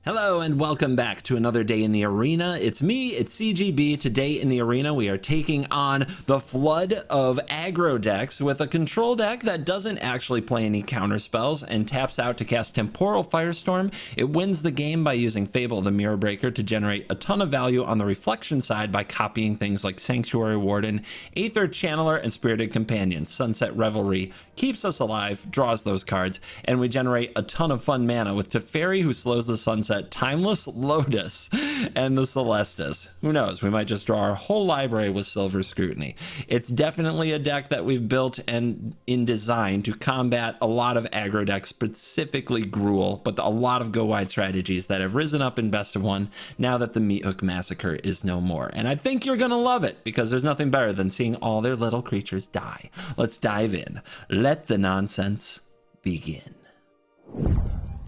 Hello and welcome back to another day in the arena. It's me, it's CGB. Today in the arena we are taking on the flood of aggro decks with a control deck that doesn't actually play any counter spells and taps out to cast Temporal Firestorm. It wins the game by using Fable the Mirror Breaker to generate a ton of value on the reflection side by copying things like Sanctuary Warden, Aether Channeler, and Spirited Companion. Sunset Revelry keeps us alive, draws those cards, and we generate a ton of fun mana with Teferi, who slows the sunset, Timeless Lotus, and the Celestis. Who knows, we might just draw our whole library with Silver Scrutiny. It's definitely a deck that we've built and in design to combat a lot of aggro decks, specifically Gruul, but a lot of go wide strategies that have risen up in Best of One now that the Meathook Massacre is no more. And I think you're gonna love it because there's nothing better than seeing all their little creatures die. Let's dive in. Let the nonsense begin.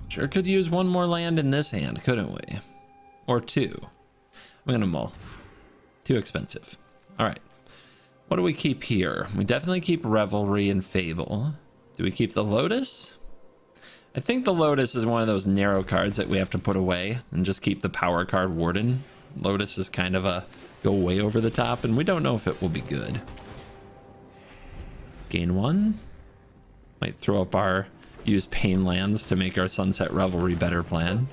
Sure could use one more land in this hand, couldn't we? Or two. I'm gonna mull. Too expensive. All right. What do we keep here? We definitely keep Revelry and Fable. Do we keep the Lotus? I think the Lotus is one of those narrow cards that we have to put away and just keep the power card Warden. Lotus is kind of a go way over the top, and we don't know if it will be good. Gain one. Might throw up our use Pain Lands to make our Sunset Revelry better plan.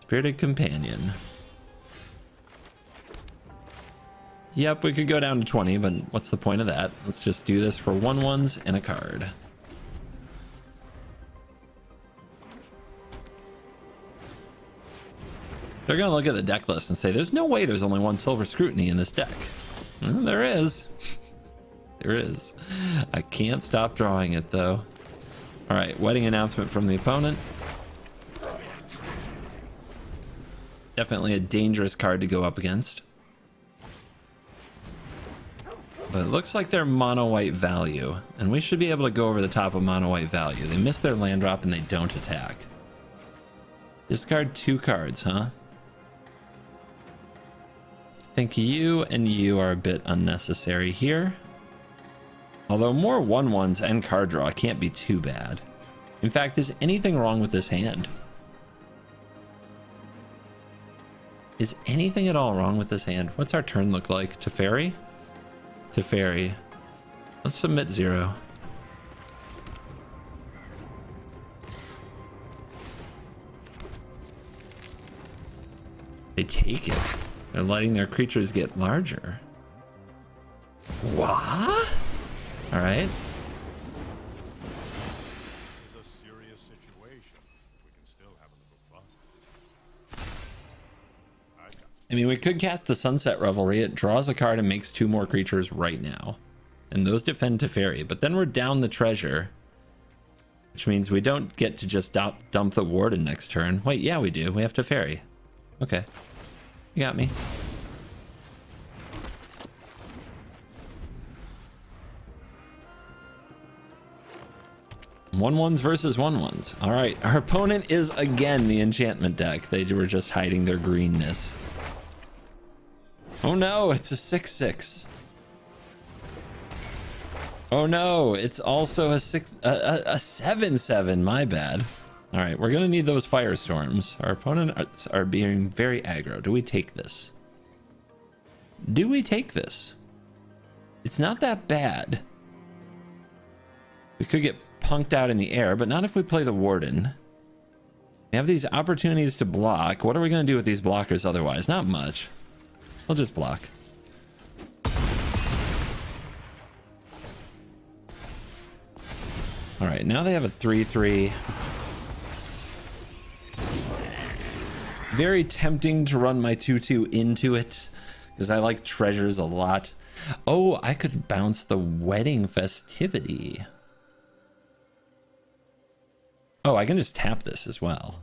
Spirited Companion. Yep, we could go down to 20, but what's the point of that? Let's just do this for 1/1s and a card. They're gonna look at the deck list and say, there's no way there's only one Silver Scrutiny in this deck. Well, there is. There is. I can't stop drawing it though. All right, wedding announcement from the opponent. Definitely a dangerous card to go up against. But it looks like they're mono white value, and we should be able to go over the top of mono white value. They miss their land drop and they don't attack. Discard 2 cards, huh? I think you and you are a bit unnecessary here. Although more 1/1s and card draw can't be too bad. In fact, is anything wrong with this hand? Is anything at all wrong with this hand? What's our turn look like? Teferi? Teferi. Let's submit 0. They take it. They're letting their creatures get larger. What? All right. This is a serious situation. We can still have a little fun. I mean, we could cast the Sunset Revelry. It draws a card and makes 2 more creatures right now. And those defend Teferi. But then we're down the treasure. Which means we don't get to just dump the Warden next turn. Wait, yeah, we do. We have Teferi. Okay. You got me. 1/1s versus 1/1s. All right, our opponent is again the enchantment deck. They were just hiding their greenness. Oh no, it's a 6/6. Oh no, it's also a 7/7. My bad. All right, we're gonna need those firestorms. Our opponents are being very aggro. Do we take this? Do we take this? It's not that bad. We could get punked out in the air, but not if we play the Warden. We have these opportunities to block. What are we going to do with these blockers otherwise? Not much. We'll just block. All right, now they have a 3/3. Very tempting to run my 2/2 into it because I like treasures a lot. Oh, I could bounce the Wedding Festivity. Oh, I can just tap this as well.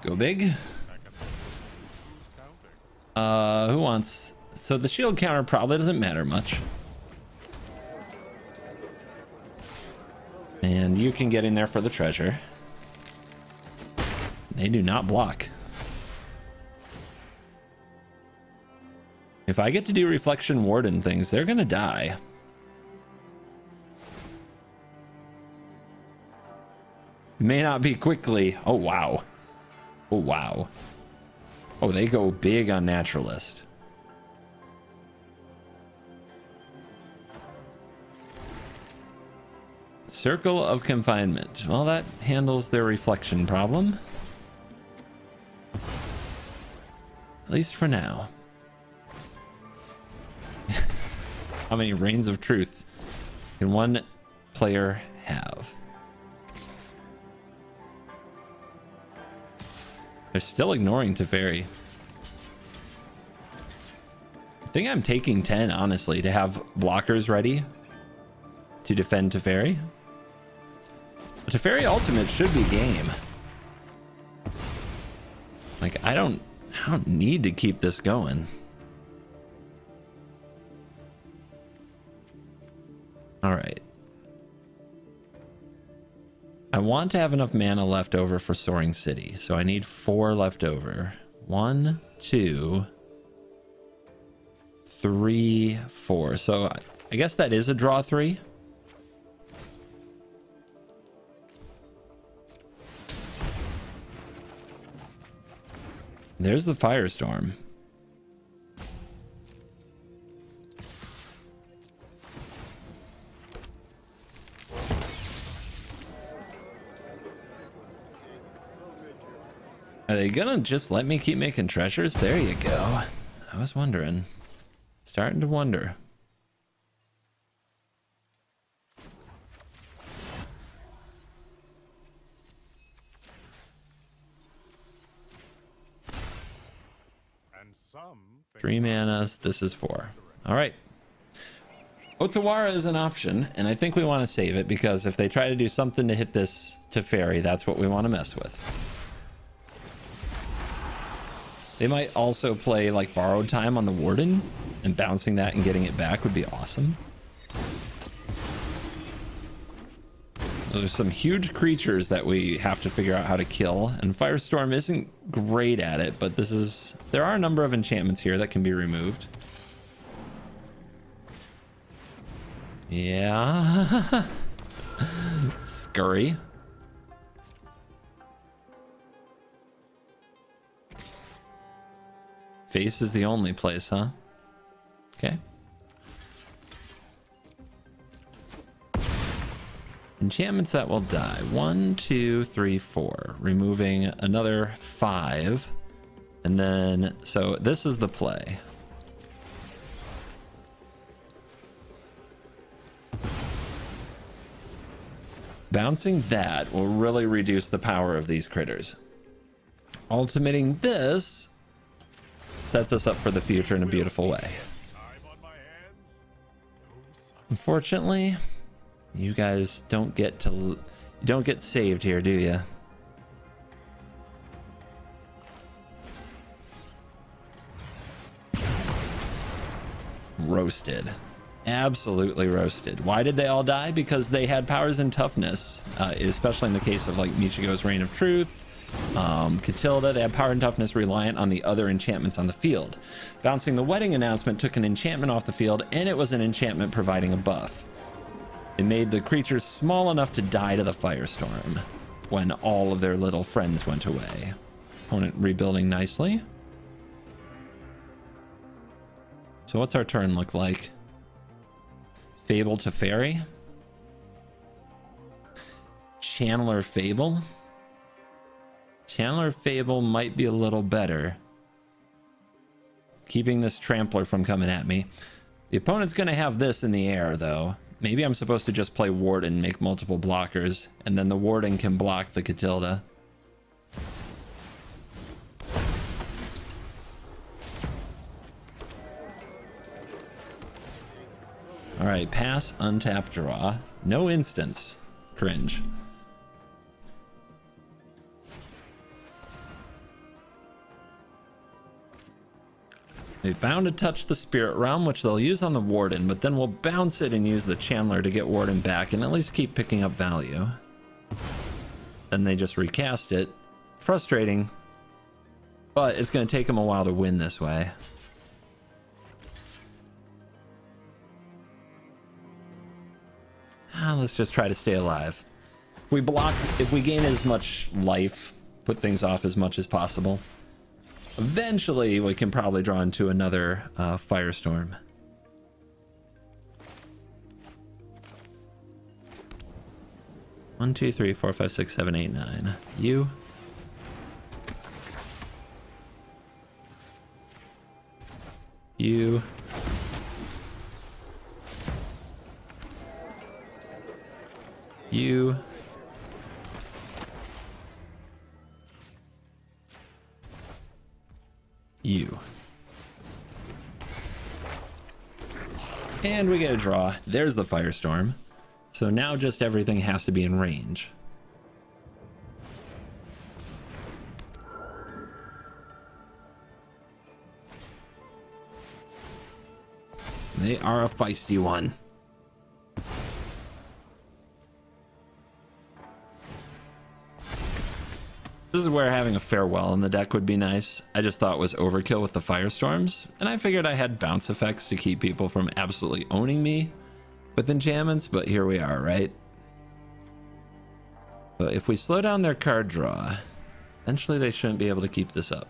Go big. Who wants? So the shield counter probably doesn't matter much. And you can get in there for the treasure. They do not block. If I get to do Reflection Warden things, they're gonna die. May not be quickly. Oh, wow. Oh, wow. Oh, they go big on Naturalist. Circle of Confinement. Well, that handles their reflection problem. At least for now. How many Reigns of Truth can one player have? They're still ignoring Teferi. I think I'm taking 10, honestly, to have blockers ready to defend Teferi. The Teferi ultimate should be game. Like, I don't need to keep this going. All right. I want to have enough mana left over for Soaring City, so I need 4 left over. 1, 2, 3, 4. So I guess that is a draw 3. There's the Firestorm. Are they gonna just let me keep making treasures? There you go. I was wondering. Starting to wonder. And some 3 manas. This is 4. All right. Otawara is an option, and I think we want to save it because if they try to do something to hit this Teferi, that's what we want to mess with. They might also play like Borrowed Time on the Warden, and bouncing that and getting it back would be awesome. There's some huge creatures that we have to figure out how to kill, and Firestorm isn't great at it, but there are a number of enchantments here that can be removed. Yeah. Scurry. Face is the only place, huh? Okay. Enchantments that will die. 1, 2, 3, 4. Removing another 5. And then, so this is the play. Bouncing that will really reduce the power of these critters. Ultimating this sets us up for the future in a beautiful way. Unfortunately, you guys don't get saved here, do you? Roasted. Absolutely roasted. Why did they all die? Because they had powers and toughness, especially in the case of like Michigo's Reign of Truth. Catilda, they had power and toughness reliant on the other enchantments on the field. Bouncing the Wedding Announcement took an enchantment off the field, and it was an enchantment providing a buff. It made the creatures small enough to die to the Firestorm when all of their little friends went away. Opponent rebuilding nicely. So what's our turn look like? Fable Teferi. Channeler Fable. Channeler Fable might be a little better. Keeping this Trampler from coming at me. The opponent's going to have this in the air, though. Maybe I'm supposed to just play Warden, make multiple blockers, and then the Warden can block the Catilda. Alright, pass, untap, draw. No instance. Cringe. They found to touch the Spirit Realm, which they'll use on the Warden, but then we'll bounce it and use the Channeler to get Warden back and at least keep picking up value. Then they just recast it Frustrating. But it's going to take him a while to win this way. Let's just try to stay alive. If we gain as much life, put things off as much as possible, eventually we can probably draw into another Firestorm. One, two, three, four, five, six, seven, eight, nine. You. You. You. You. And we get a draw. There's the Firestorm. So now just everything has to be in range. They are a feisty one. This is where having a farewell in the deck would be nice. I just thought it was overkill with the Firestorms, and I figured I had bounce effects to keep people from absolutely owning me with enchantments, but here we are, right? But if we slow down their card draw, eventually they shouldn't be able to keep this up.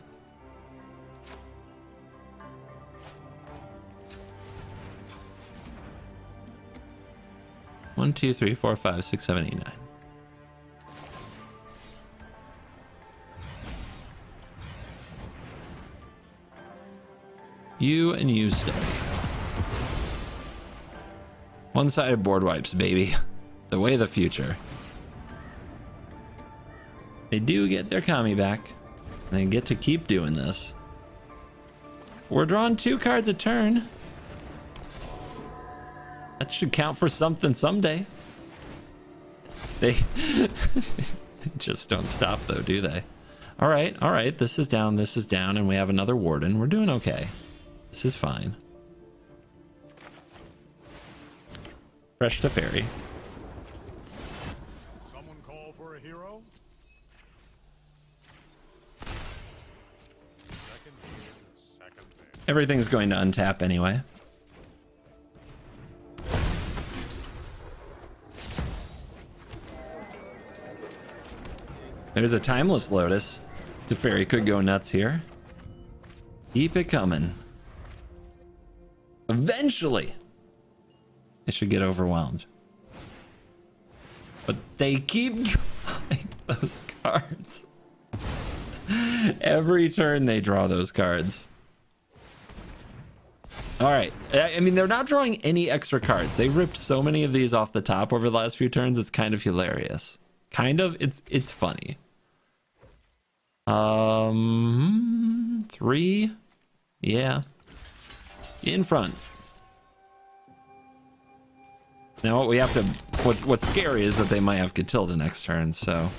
One, two, three, four, five, six, seven, eight, nine. You and you stay. One-sided board wipes, baby. The way of the future. They do get their Kami back. They get to keep doing this. We're drawing 2 cards a turn. That should count for something someday. They just don't stop though, do they? All right. This is down, and we have another Warden. We're doing okay. This is fine. Fresh to Fairy. Someone call for a hero? Second here, second there. Everything's going to untap anyway. There's a Timeless Lotus. Teferi could go nuts here. Keep it coming. Eventually, they should get overwhelmed. But they keep drawing those cards. Every turn they draw those cards. All right. I mean, they're not drawing any extra cards. They ripped so many of these off the top over the last few turns. It's kind of hilarious. Kind of. It's funny. 3. Yeah. In front. Now what we have to... What's scary is that they might have Catilda next turn, so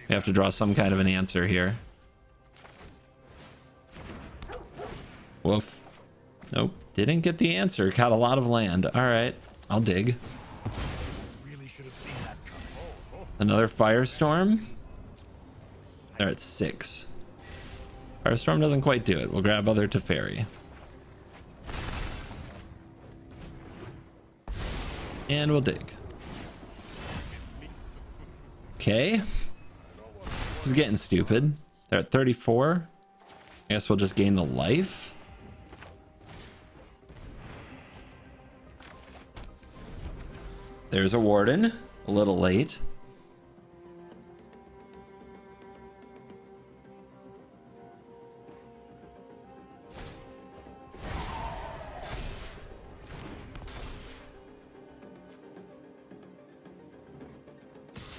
we have to draw some kind of an answer here. Woof. Nope. Didn't get the answer. Got a lot of land. Alright. I'll dig. Another Firestorm. They're at 6. Firestorm doesn't quite do it. We'll grab other Teferi. And we'll dig. Okay. This is getting stupid. They're at 34. I guess we'll just gain the life. There's a Warden. A little late.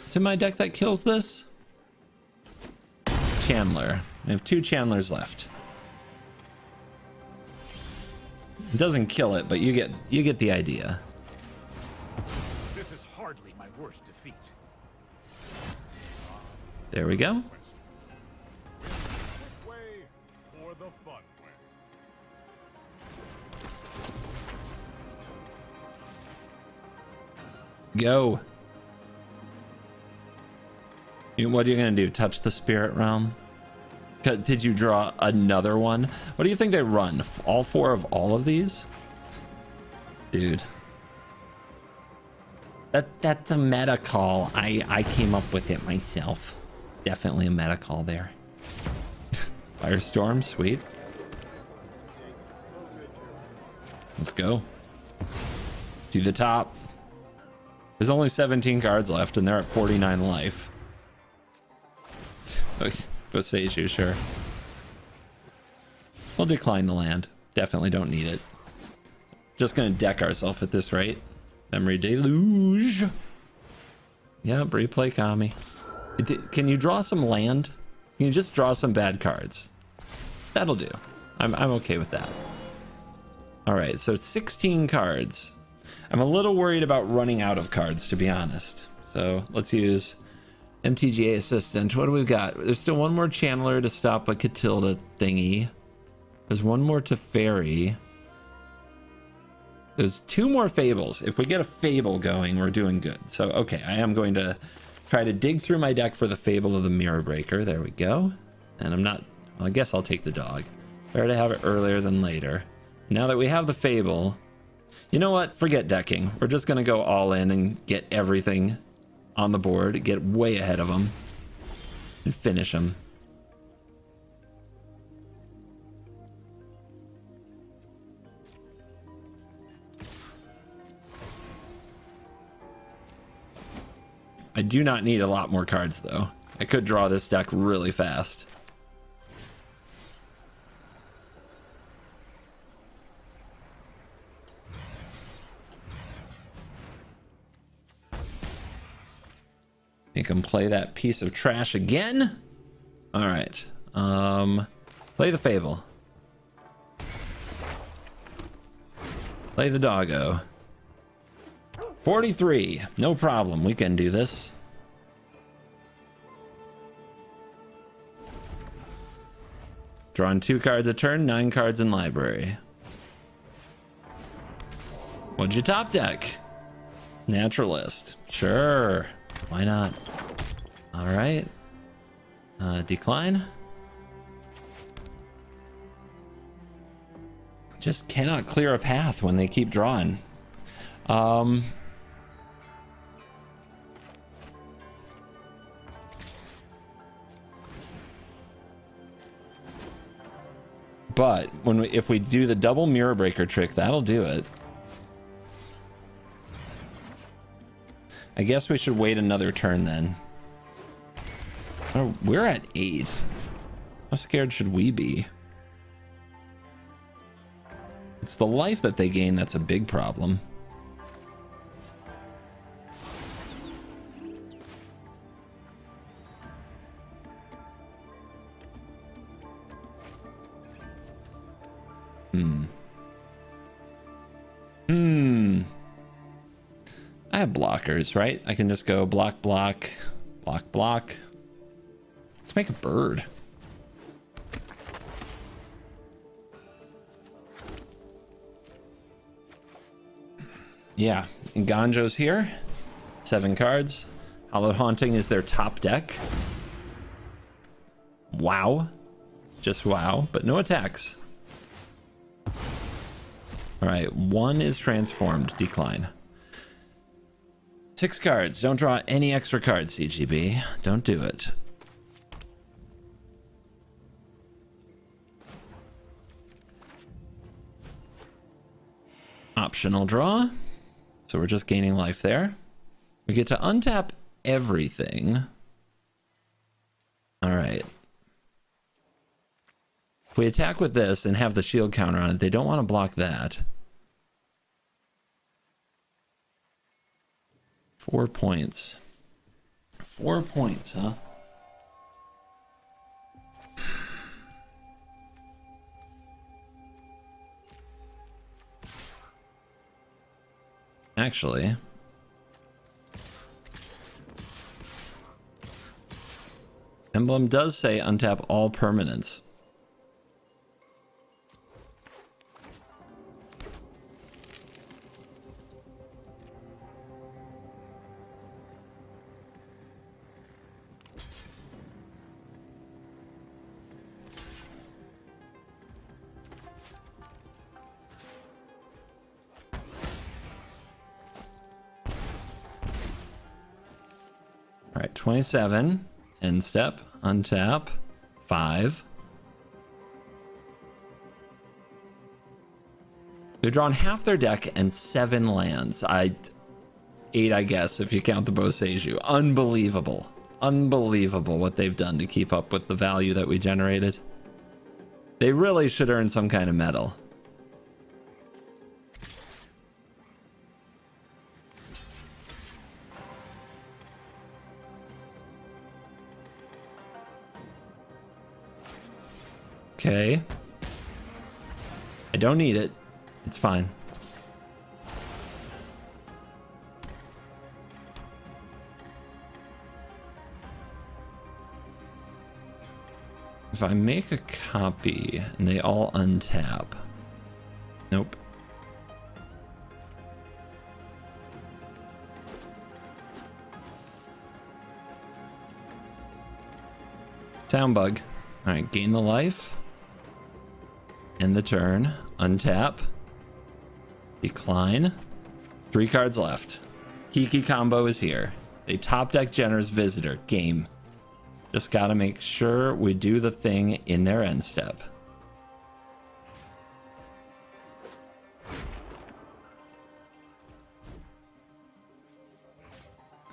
Is it my deck that kills this? Chandler. We have 2 Chandlers left. It doesn't kill it, but you get the idea. This is hardly my worst defeat. There we go. Quick way or the fun way? Go. What are you gonna do? Touch the spirit realm? Did you draw another one? What do you think they run? All 4 of all of these? Dude. That's a meta call. I came up with it myself. Definitely a meta call there. Firestorm, sweet. Let's go. To the top. There's only 17 cards left and they're at 49 life. Boseiju, sure. We'll decline the land. Definitely don't need it. Just gonna deck ourselves at this rate. Memory Deluge. Yeah, replay Kami. Can you draw some land? Can you just draw some bad cards? That'll do. I'm okay with that. All right, so 16 cards. I'm a little worried about running out of cards, to be honest. So let's use MTG Assistant. What do we got? There's still one more Channeler to stop a Catilda thingy. There's one more Teferi. There's 2 more Fables. If we get a Fable going, we're doing good. So, okay, I am going to try to dig through my deck for the Fable of the Mirror Breaker. There we go. And I'm not... Well, I guess I'll take the dog. Better to have it earlier than later. Now that we have the Fable... You know what? Forget decking. We're just going to go all in and get everything on the board. Get way ahead of them. And finish them. I do not need a lot more cards, though. I could draw this deck really fast. Make him play that piece of trash again. All right. Play the Fable. Play the doggo. 43. No problem. We can do this. Drawing 2 cards a turn, 9 cards in library. What'd you top deck? Naturalist. Sure. Why not? All right. Decline. Just cannot clear a path when they keep drawing. But if we do the double Mirror Breaker trick, that'll do it. I guess we should wait another turn then. Oh, we're at 8. How scared should we be? It's the life that they gain that's a big problem. I have blockers, right? I can just go block, block, block, block. Let's make a bird. Yeah, and Ganjo's here. 7 cards. Hallowed Haunting is their top deck. Wow. Just wow, but no attacks. All right, 1 is transformed. Decline. 6 cards. Don't draw any extra cards, CGB. Don't do it. Optional draw. So we're just gaining life there. We get to untap everything. All right. If we attack with this and have the shield counter on it, they don't want to block that. 4 points. 4 points, huh? Actually, Emblem does say untap all permanents. 27. End step. Untap. 5. They've drawn half their deck and 7 lands. 8, I guess, if you count the Boseiju. Unbelievable. Unbelievable what they've done to keep up with the value that we generated. They really should earn some kind of medal. Okay. I don't need it. It's fine. If I make a copy and they all untap. Nope. Sound bug. All right, gain the life. End the turn. Untap. Decline. 3 cards left. Kiki combo is here. A top deck Jenner's Visitor. Game. Just gotta make sure we do the thing in their end step.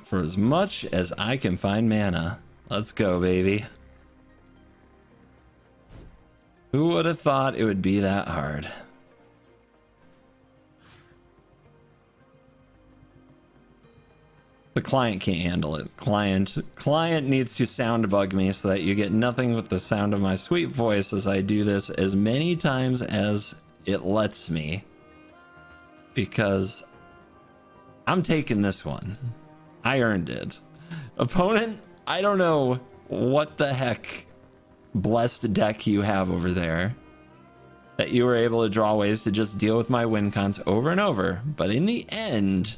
For as much as I can find mana. Let's go, baby. Who would have thought it would be that hard? The client can't handle it. Client needs to sound bug me so that you get nothing but the sound of my sweet voice as I do this as many times as it lets me. Because I'm taking this one. I earned it. Opponent, I don't know what the heck blessed deck you have over there that you were able to draw ways to just deal with my win cons over and over. But in the end,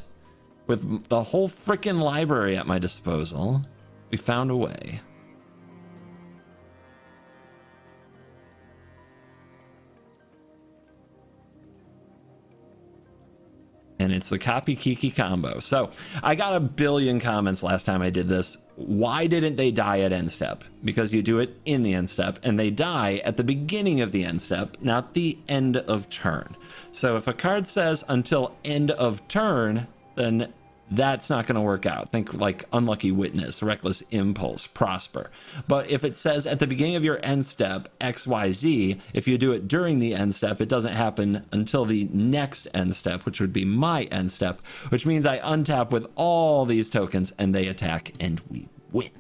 with the whole freaking library at my disposal, we found a way. And it's the copy Kiki combo. So I got a billion comments last time I did this. Why didn't they die at end step? Because you do it in the end step, and they die at the beginning of the end step, not the end of turn. So if a card says until end of turn, then that's not going to work out. Think like Unlucky Witness, Reckless Impulse, Prosper. But if it says at the beginning of your end step, XYZ, if you do it during the end step, it doesn't happen until the next end step, which would be my end step, which means I untap with all these tokens and they attack and we win.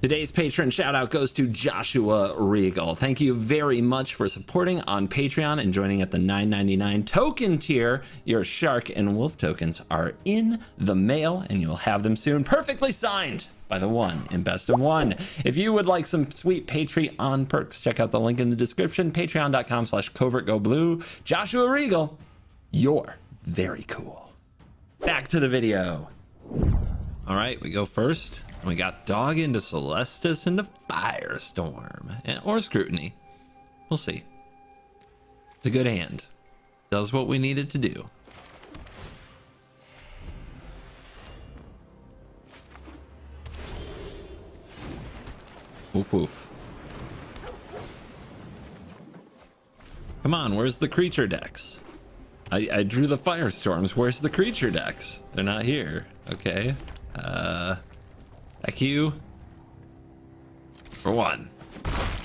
Today's patron shout out goes to Joshua Regal. Thank you very much for supporting on Patreon and joining at the $9.99 token tier. Your Shark and Wolf tokens are in the mail and you'll have them soon, perfectly signed by the one in Best of One. If you would like some sweet Patreon perks, check out the link in the description, patreon.com/covertgoblue. Joshua Regal, you're very cool. Back to the video. All right, we go first. We got Dog into Celestis into Firestorm. Or Scrutiny. We'll see. It's a good hand. Does what we need it to do. Oof oof. Come on, where's the creature decks? I drew the Firestorms. Where's the creature decks? They're not here. Okay. IQ for 1.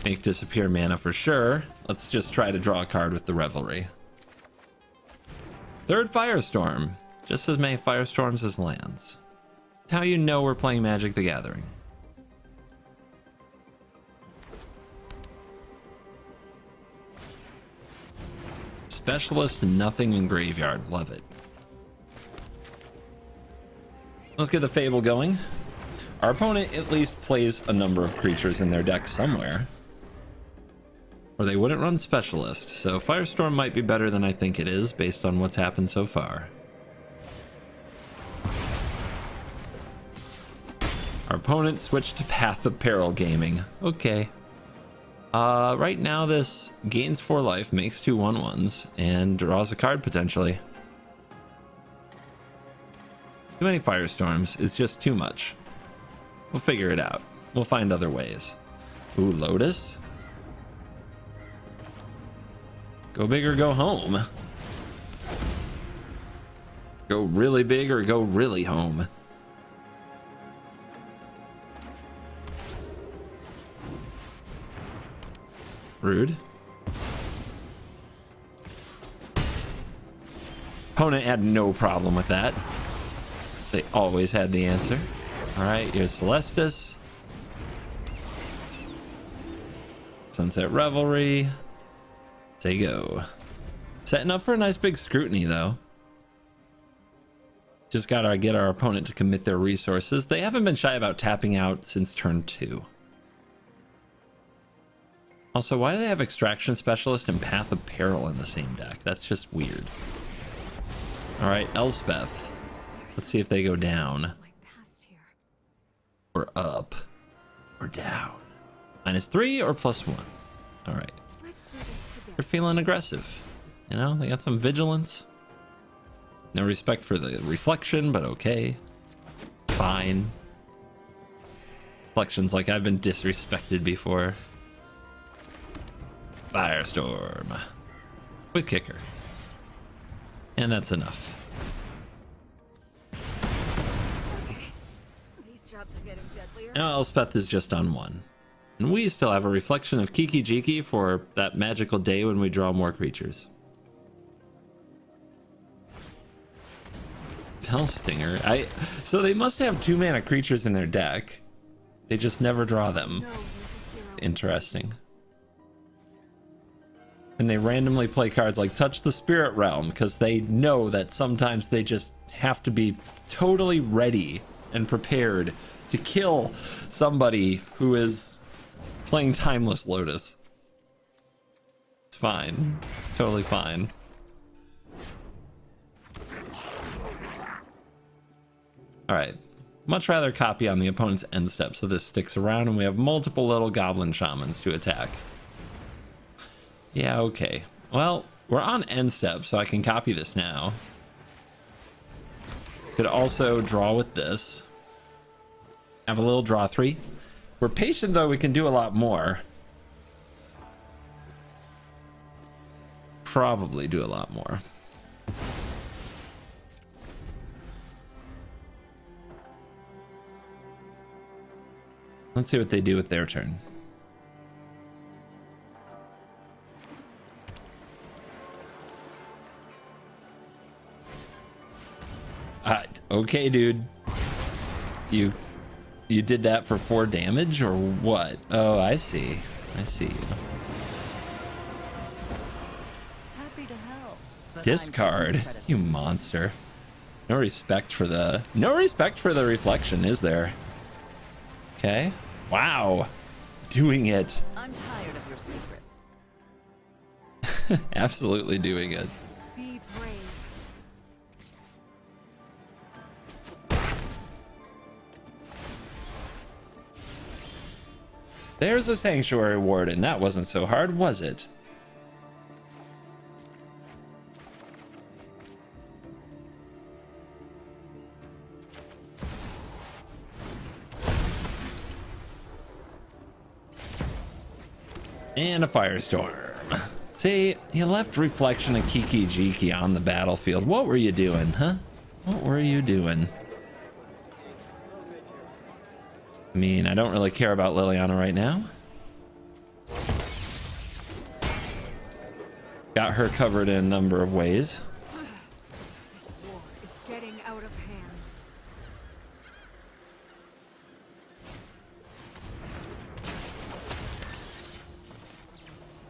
Make disappear mana for sure. Let's just try to draw a card with the Revelry. 3rd Firestorm. Just as many Firestorms as lands. That's how you know we're playing Magic the Gathering. Specialist, nothing in graveyard. Love it. Let's get the Fable going. Our opponent at least plays a number of creatures in their deck somewhere. Or they wouldn't run Specialist, so Firestorm might be better than I think it is based on what's happened so far. Our opponent switched to Path of Peril Gaming. Okay. Right now this gains 4 life, makes 2 1/1s, and draws a card potentially. Too many Firestorms, it's just too much. We'll figure it out. We'll find other ways. Ooh, Lotus. Go big or go home. Go really big or go really home. Rude. Opponent had no problem with that. They always had the answer. All right, here's Celestis. Sunset Revelry. Say go. Setting up for a nice big scrutiny, though. Just gotta get our opponent to commit their resources. They haven't been shy about tapping out since turn 2. Also, why do they have Extraction Specialist and Path of Peril in the same deck? That's just weird. Alright, Elspeth. Let's see if they go down. Or up. Or down. -3 or +1. Alright. They're feeling aggressive. You know, they got some vigilance. No respect for the reflection, but okay. Fine. Reflection's like I've been disrespected before. Firestorm. With kicker. And that's enough. These jobs are getting deadlier. Now Elspeth is just on 1. And we still have a reflection of Kiki Jiki for that magical day when we draw more creatures. Hellstinger. So they must have 2-mana creatures in their deck. They just never draw them. Interesting. And they randomly play cards like Touch the Spirit Realm because they know that sometimes they just have to be totally ready and prepared to kill somebody who is playing Timeless Lotus. It's fine. Totally fine. Alright. Much rather copy on the opponent's end step so this sticks around and we have multiple little goblin shamans to attack. Yeah, okay. Well, we're on end step, so I can copy this now. Could also draw with this. Have a little draw 3. We're patient, though, we can do a lot more. Probably do a lot more. Let's see what they do with their turn. Okay, dude. You did that for 4 damage or what? Oh, I see. I see you. Happy to help. Discard, you monster. No respect for the reflection, is there? Okay. Wow. Doing it. I'm tired of your secrets. Absolutely doing it. Be brave. There's a Sanctuary Warden. That wasn't so hard, was it? And a Firestorm. See, you left Reflection and Kiki Jiki on the battlefield. What were you doing, huh? What were you doing? I mean, I don't really care about Liliana right now. Got her covered in a number of ways. This war is getting out of hand.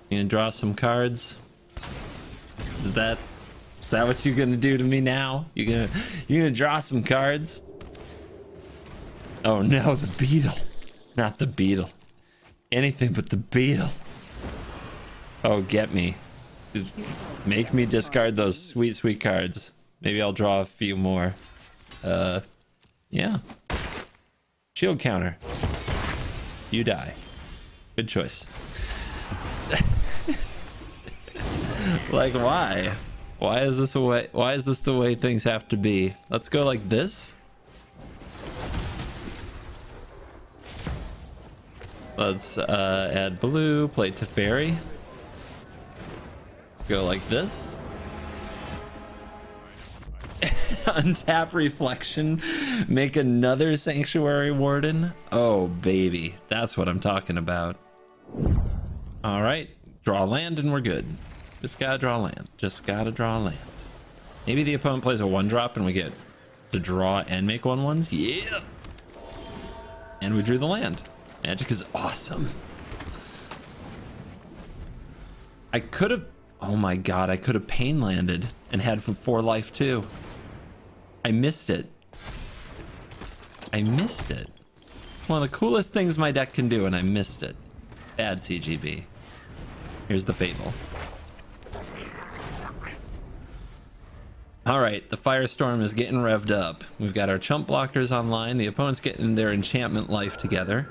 You gonna draw some cards? Is that what you're gonna do to me now? You gonna draw some cards? Oh no, the beetle. Not the beetle. Anything but the beetle. Oh, get me. Make me discard those sweet, sweet cards. Maybe I'll draw a few more. Yeah. Shield counter. You die. Good choice. Like, why? Why is this the way things have to be? Let's go like this. Let's add blue, play Teferi. Go like this. Untap Reflection. Make another Sanctuary Warden. Oh, baby. That's what I'm talking about. All right. Draw land and we're good. Just gotta draw land. Just gotta draw land. Maybe the opponent plays a 1-drop and we get to draw and make 1/1s. Yeah. And we drew the land. Magic is awesome. I could have... Oh my god, I could have pain landed and had 4 life too. I missed it. I missed it. One of the coolest things my deck can do, and I missed it. Bad CGB. Here's the Fable. Alright, the Firestorm is getting revved up. We've got our chump blockers online. The opponent's getting their enchantment life together.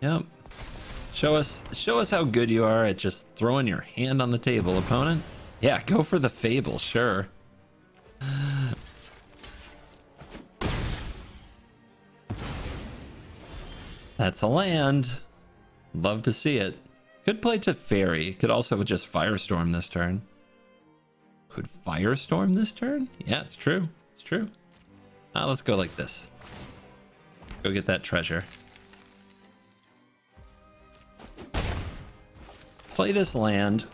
Yep. Show us how good you are at just throwing your hand on the table, opponent. Yeah, go for the Fable, sure. That's a land. Love to see it. Could play Teferi. Could also just Firestorm this turn. Could Firestorm this turn? Yeah, it's true. It's true. Let's go like this. Go get that treasure. Play this land.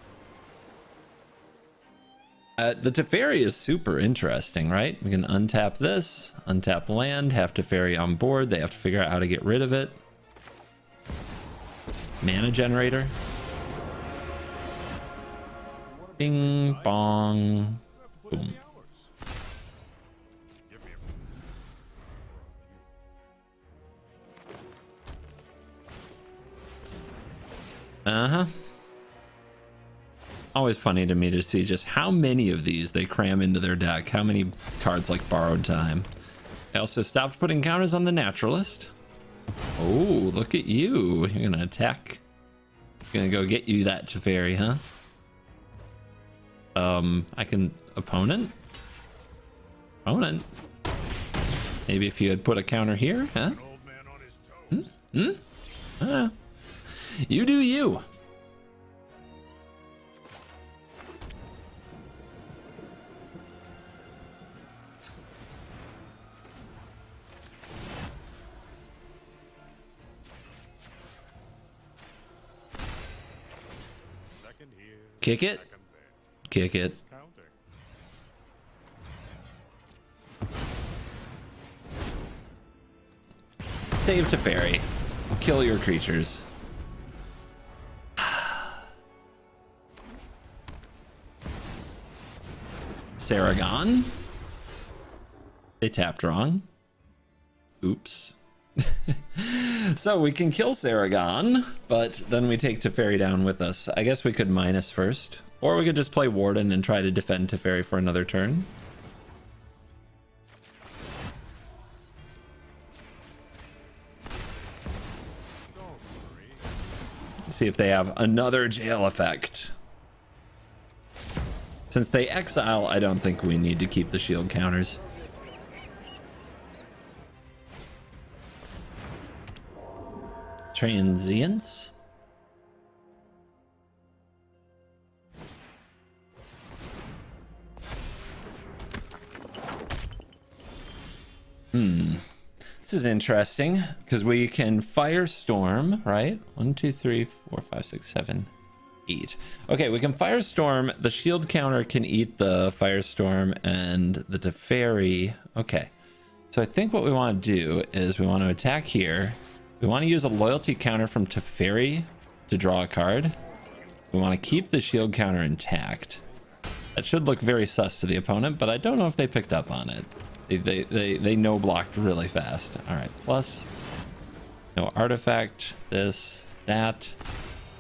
The Teferi is super interesting, right? We can untap this, untap land, have Teferi on board. They have to figure out how to get rid of it. Mana generator. Bing, bong, boom. Uh-huh. Always funny to me to see just how many of these they cram into their deck. How many cards like Borrowed Time. I also stopped putting counters on the Naturalist. Oh, look at you. You're gonna attack. Gonna go get you that Teferi, huh? I can... Opponent? Opponent? Maybe if you had put a counter here, huh? You do you. Kick it. Kick it. Save Teferi. Kill your creatures. Saragon. They tapped wrong. Oops. So we can kill Saragon, but then we take Teferi down with us. I guess we could minus first, or we could just play Warden and try to defend Teferi for another turn. See if they have another jail effect. Since they exile, I don't think we need to keep the shield counters. Transience. This is interesting because we can Firestorm, right? 1, 2, 3, 4, 5, 6, 7, 8. Okay, we can Firestorm. The shield counter can eat the Firestorm and the Teferi. Okay, so I think what we want to do is we want to attack here. We want to use a loyalty counter from Teferi to draw a card. We want to keep the shield counter intact. That should look very sus to the opponent, but I don't know if they picked up on it. They no blocked really fast. All right, plus no artifact, this, that,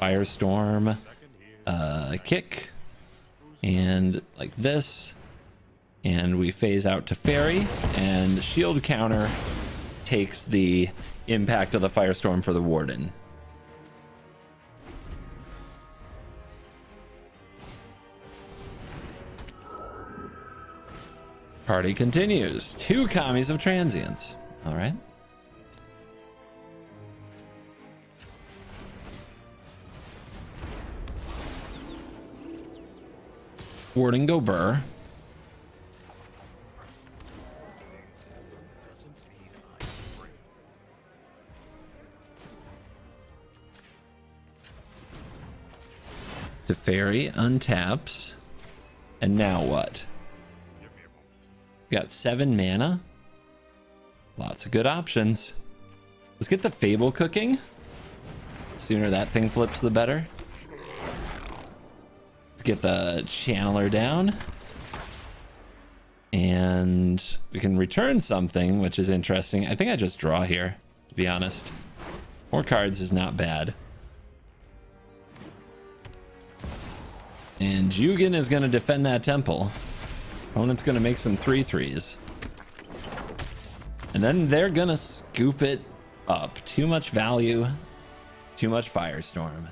Firestorm, kick, and like this, and we phase out Teferi, and the shield counter takes the impact of the Firestorm for the Warden. Party continues. 2 commies of transients. All right. Warding go Burr. Teferi untaps. And now what? Got 7 mana. Lots of good options. Let's get the Fable cooking. Sooner that thing flips, the better. Let's get the Channeler down. And we can return something, which is interesting. I think I just draw here, to be honest. More cards is not bad. And Jugen is going to defend that temple. Opponent's going to make some 3/3s. And then they're going to scoop it up. Too much value. Too much Firestorm.